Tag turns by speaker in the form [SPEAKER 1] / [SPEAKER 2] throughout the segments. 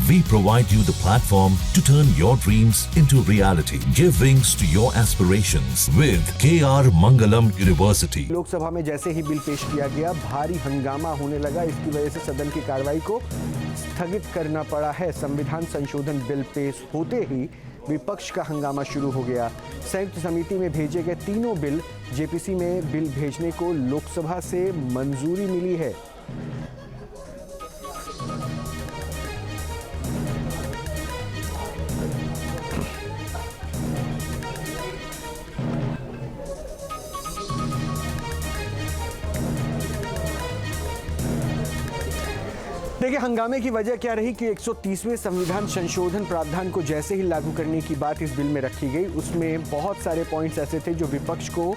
[SPEAKER 1] We provide you the platform to turn your dreams into reality. Give wings to your aspirations with KR Mangalam University.
[SPEAKER 2] Lok Sabha में जैसे ही bill पेश किया गया, भारी हंगामा होने लगा। इसकी वजह से सदन की कार्रवाई को स्थगित करना पड़ा है। संविधान संशोधन बिल पेश होते ही विपक्ष का हंगामा शुरू हो गया। संयुक्त समिति में भेजे गए तीनों बिल, जेपीसी में बिल भेजने को लोकसभा से मंजूरी मिली है। देखिए, हंगामे की वजह क्या रही कि 130वें संविधान संशोधन प्रावधान को जैसे ही लागू करने की बात इस बिल में रखी गई, उसमें बहुत सारे पॉइंट्स ऐसे थे जो विपक्ष को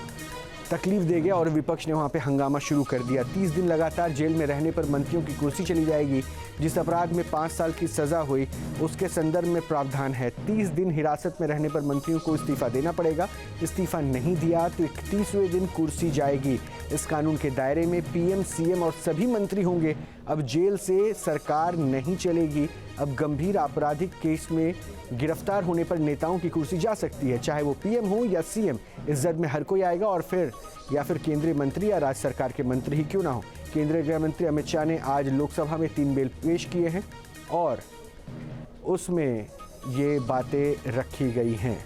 [SPEAKER 2] तकलीफ दे गया और विपक्ष ने वहां पे हंगामा शुरू कर दिया। 30 दिन लगातार जेल में रहने पर मंत्रियों की कुर्सी चली जाएगी। जिस अपराध में 5 साल की सजा हुई उसके संदर्भ में प्रावधान है। 30 दिन हिरासत में रहने पर मंत्रियों को इस्तीफा देना पड़ेगा। इस्तीफा नहीं दिया तो 31वें दिन कुर्सी जाएगी। इस कानून के दायरे में पीएम, सीएम और सभी मंत्री होंगे। अब जेल से सरकार नहीं चलेगी। अब गंभीर आपराधिक केस में गिरफ्तार होने पर नेताओं की कुर्सी जा सकती है, चाहे वो पीएम हो या सीएम। इस जद में हर कोई आएगा और फिर केंद्रीय मंत्री या राज्य सरकार के मंत्री ही क्यों ना हो। केंद्रीय गृह मंत्री अमित शाह ने आज लोकसभा में 3 बिल पेश किए हैं और उसमें ये बातें रखी गई हैं।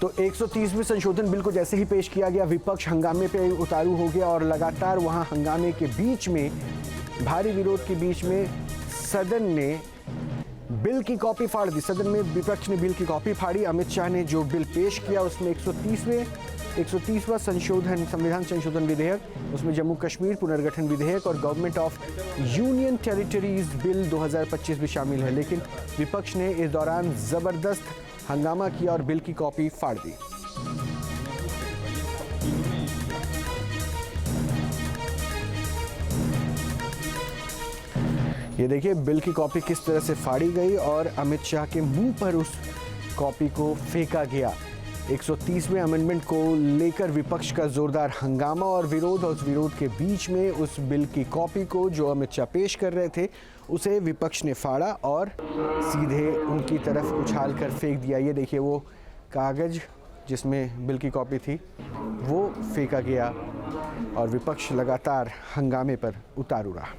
[SPEAKER 2] तो 130वें संशोधन बिल को जैसे ही पेश किया गया, विपक्ष हंगामे पे उतारू हो गया और लगातार वहां हंगामे के बीच में, भारी विरोध के बीच में सदन ने बिल की कॉपी फाड़ दी। सदन में विपक्ष ने बिल की कॉपी फाड़ी। अमित शाह ने जो बिल पेश किया उसमें 130वां संविधान संशोधन विधेयक, उसमें जम्मू कश्मीर पुनर्गठन विधेयक और government of union territories bill 2025 भी शामिल है। लेकिन विपक्ष ने इस दौरान जबरदस्त हंगामा किया और बिल की कॉपी फाड़ दी। ये देखिए बिल की कॉपी किस तरह से फाड़ी गई और अमित शाह के मुंह पर उस कॉपी को फेंका गया। 130वें अमेंडमेंट को लेकर विपक्ष का जोरदार हंगामा और विरोध, और उस विरोध के बीच में उस बिल की कॉपी को जो अमित शाह पेश कर रहे थे उसे विपक्ष ने फाड़ा और सीधे उनकी तरफ उछाल कर फेंक दिया। ये देखिए वो कागज जिसमें बिल की कॉपी थी वो फेंका गया और विपक्ष लगातार हंगामे पर उतारू रहा।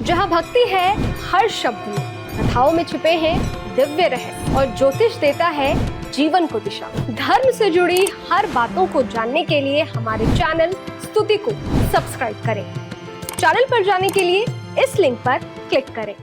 [SPEAKER 3] जहाँ भक्ति है हर शब्द में, कथाओं में छुपे हैं दिव्य रहस्य और ज्योतिष देता है जीवन को दिशा। धर्म से जुड़ी हर बातों को जानने के लिए हमारे चैनल स्तुति को सब्सक्राइब करें। चैनल पर जाने के लिए इस लिंक पर क्लिक करें।